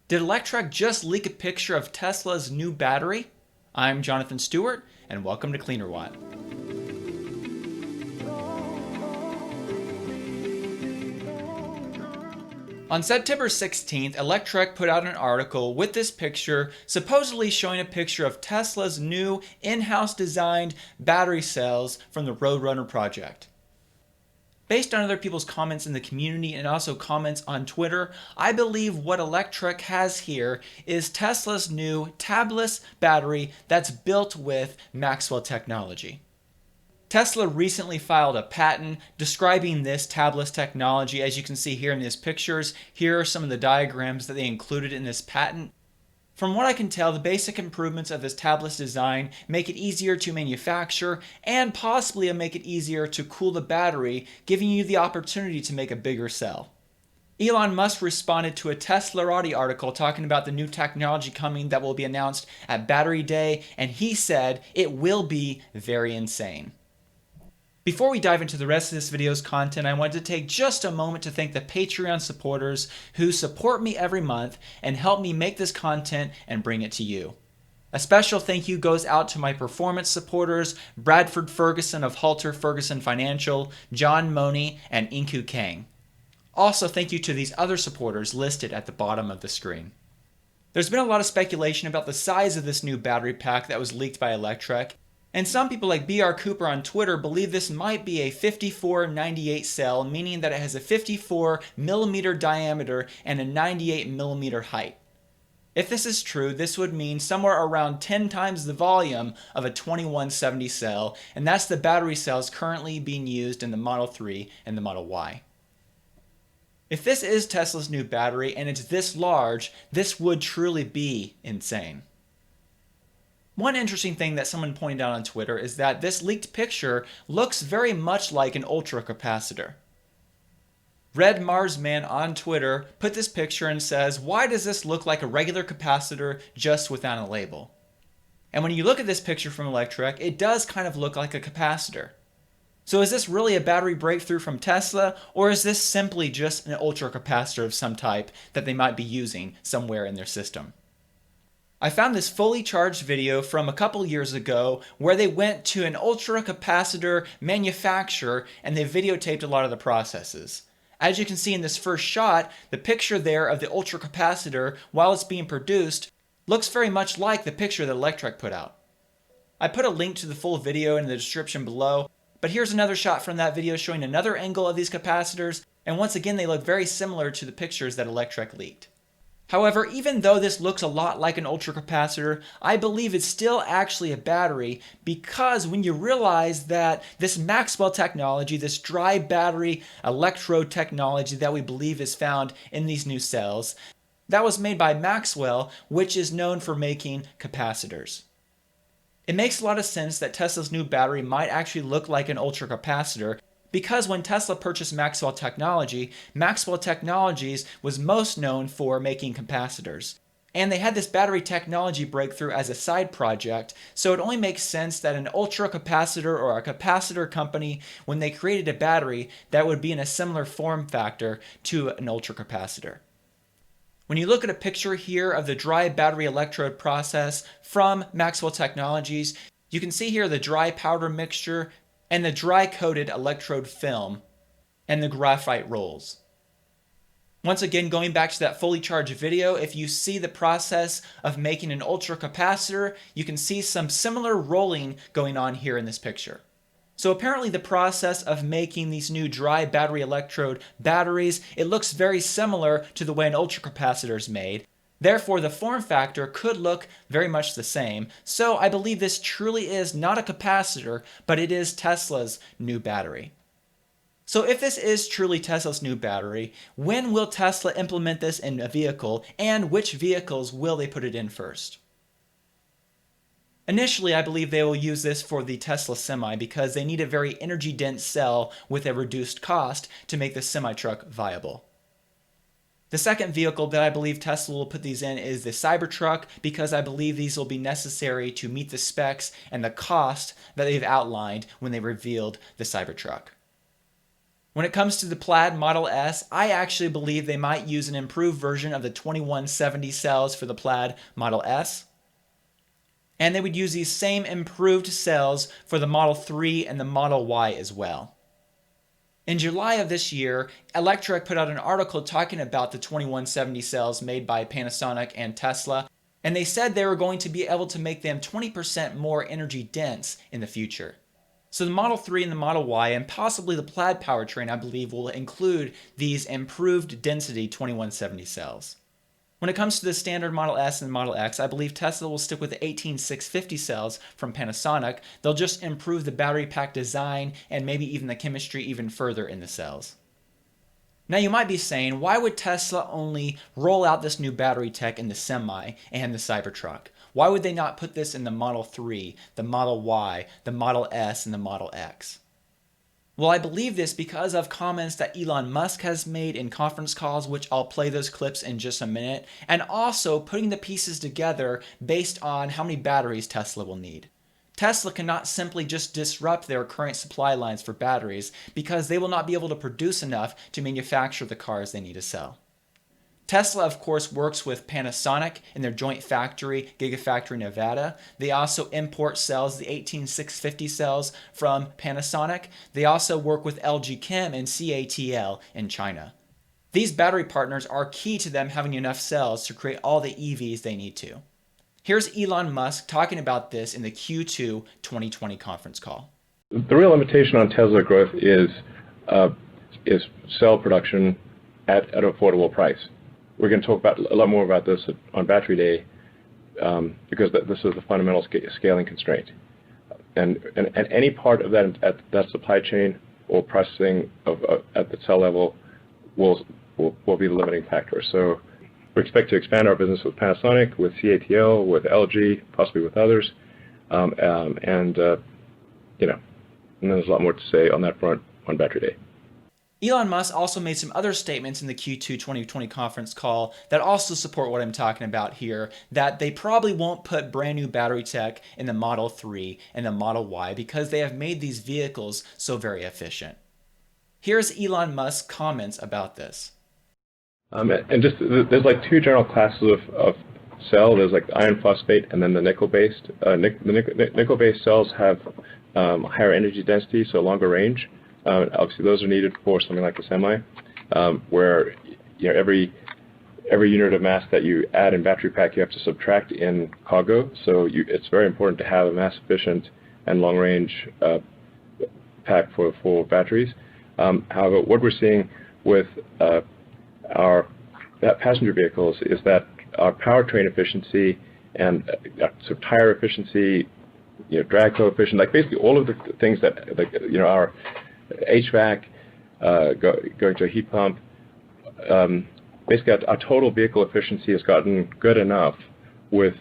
Did Electrek just leak a picture of Tesla's new battery? I'm Jonathan Stewart, and welcome to Cleanerwatt. On September 16th, Electrek put out an article with this picture, supposedly showing a picture of Tesla's new in-house designed battery cells from the Roadrunner project. Based on other people's comments in the community and also comments on Twitter, I believe what Electrek has here is Tesla's new tabless battery that's built with Maxwell technology. Tesla recently filed a patent describing this tabless technology. As you can see here in these pictures, here are some of the diagrams that they included in this patent. From what I can tell, the basic improvements of this tabless design make it easier to manufacture and possibly make it easier to cool the battery, giving you the opportunity to make a bigger cell. Elon Musk responded to a Teslarati article talking about the new technology coming that will be announced at Battery Day, and he said it will be very insane. Before we dive into the rest of this video's content, I wanted to take just a moment to thank the Patreon supporters who support me every month and help me make this content and bring it to you. A special thank you goes out to my performance supporters, Bradford Ferguson of Halter Ferguson Financial, John Money, and Inku Kang. Also, thank you to these other supporters listed at the bottom of the screen. There's been a lot of speculation about the size of this new battery pack that was leaked by Electrek. And some people like BR Cooper on Twitter believe this might be a 5498 cell, meaning that it has a 54 millimeter diameter and a 98 millimeter height. If this is true, this would mean somewhere around 10 times the volume of a 2170 cell, and that's the battery cells currently being used in the Model 3 and the Model Y. If this is Tesla's new battery and it's this large, this would truly be insane. One interesting thing that someone pointed out on Twitter is that this leaked picture looks very much like an ultra capacitor. Red Marsman on Twitter put this picture and says, "Why does this look like a regular capacitor just without a label?" And when you look at this picture from Electrek, it does kind of look like a capacitor. So is this really a battery breakthrough from Tesla, or is this simply just an ultra capacitor of some type that they might be using somewhere in their system? I found this fully charged video from a couple years ago where they went to an ultra capacitor manufacturer and they videotaped a lot of the processes. As you can see in this first shot, the picture there of the ultra capacitor while it's being produced looks very much like the picture that Electrek put out. I put a link to the full video in the description below, but here's another shot from that video showing another angle of these capacitors, and once again they look very similar to the pictures that Electrek leaked. However, even though this looks a lot like an ultra capacitor, I believe it's still actually a battery, because when you realize that this Maxwell technology, this dry battery electrode technology that we believe is found in these new cells, that was made by Maxwell, which is known for making capacitors. It makes a lot of sense that Tesla's new battery might actually look like an ultra capacitor, because when Tesla purchased Maxwell Technologies was most known for making capacitors. And they had this battery technology breakthrough as a side project, so it only makes sense that an ultra capacitor or a capacitor company, when they created a battery, that would be in a similar form factor to an ultra capacitor. When you look at a picture here of the dry battery electrode process from Maxwell Technologies, you can see here the dry powder mixture and the dry-coated electrode film, and the graphite rolls. Once again, going back to that fully charged video, if you see the process of making an ultra capacitor, you can see some similar rolling going on here in this picture. So apparently the process of making these new dry battery electrode batteries, it looks very similar to the way an ultra capacitor is made. Therefore, the form factor could look very much the same, so I believe this truly is not a capacitor, but it is Tesla's new battery. So if this is truly Tesla's new battery, when will Tesla implement this in a vehicle, and which vehicles will they put it in first? Initially, I believe they will use this for the Tesla Semi because they need a very energy-dense cell with a reduced cost to make the semi-truck viable. The second vehicle that I believe Tesla will put these in is the Cybertruck, because I believe these will be necessary to meet the specs and the cost that they've outlined when they revealed the Cybertruck. When it comes to the Plaid Model S, I actually believe they might use an improved version of the 2170 cells for the Plaid Model S. And they would use these same improved cells for the Model 3 and the Model Y as well. In July of this year, Electrek put out an article talking about the 2170 cells made by Panasonic and Tesla, and they said they were going to be able to make them 20% more energy dense in the future. So the Model 3 and the Model Y, and possibly the Plaid powertrain, I believe, will include these improved density 2170 cells. When it comes to the standard Model S and Model X, I believe Tesla will stick with the 18650 cells from Panasonic. They'll just improve the battery pack design and maybe even the chemistry even further in the cells. Now you might be saying, why would Tesla only roll out this new battery tech in the Semi and the Cybertruck? Why would they not put this in the Model 3, the Model Y, the Model S, and the Model X? Well, I believe this because of comments that Elon Musk has made in conference calls, which I'll play those clips in just a minute, and also putting the pieces together based on how many batteries Tesla will need. Tesla cannot simply just disrupt their current supply lines for batteries because they will not be able to produce enough to manufacture the cars they need to sell. Tesla, of course, works with Panasonic in their joint factory, Gigafactory Nevada. They also import cells, the 18650 cells from Panasonic. They also work with LG Chem and CATL in China. These battery partners are key to them having enough cells to create all the EVs they need to. Here's Elon Musk talking about this in the Q2 2020 conference call. The real limitation on Tesla growth is cell production at an affordable price. We're going to talk about a lot more about this on Battery Day because this is the fundamental scaling constraint. And any part of that supply chain or processing at the cell level will be the limiting factor. So we expect to expand our business with Panasonic, with CATL, with LG, possibly with others, and there's a lot more to say on that front on Battery Day. Elon Musk also made some other statements in the Q2 2020 conference call that also support what I'm talking about here, that they probably won't put brand new battery tech in the Model 3 and the Model Y because they have made these vehicles so very efficient. Here's Elon Musk's comments about this. And just there's like two general classes of cell. There's like the iron phosphate and then the nickel-based. The nickel-based cells have higher energy density, so longer range. Obviously, those are needed for something like a Semi, where every unit of mass that you add in battery pack, you have to subtract in cargo. So it's very important to have a mass-efficient and long-range pack for batteries. However, what we're seeing with our passenger vehicles is that our powertrain efficiency and sort of tire efficiency, drag coefficient, like basically all of the things that our HVAC, going to a heat pump. Basically, our total vehicle efficiency has gotten good enough with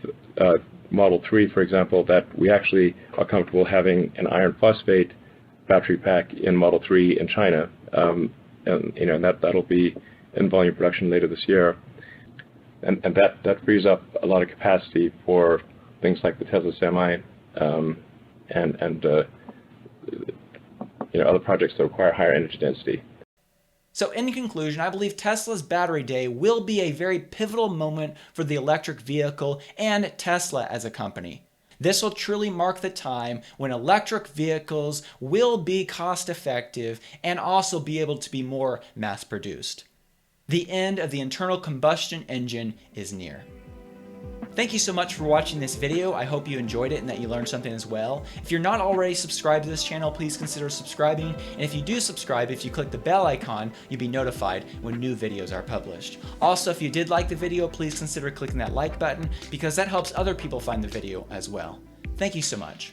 Model 3, for example, that we actually are comfortable having an iron phosphate battery pack in Model 3 in China, and that'll be in volume production later this year, and that frees up a lot of capacity for things like the Tesla Semi and other projects that require higher energy density. So in conclusion, I believe Tesla's Battery Day will be a very pivotal moment for the electric vehicle and Tesla as a company. This will truly mark the time when electric vehicles will be cost effective and also be able to be more mass produced. The end of the internal combustion engine is near. Thank you so much for watching this video. I hope you enjoyed it and that you learned something as well. If you're not already subscribed to this channel, please consider subscribing. And if you do subscribe, if you click the bell icon, you'll be notified when new videos are published. Also, if you did like the video, please consider clicking that like button because that helps other people find the video as well. Thank you so much.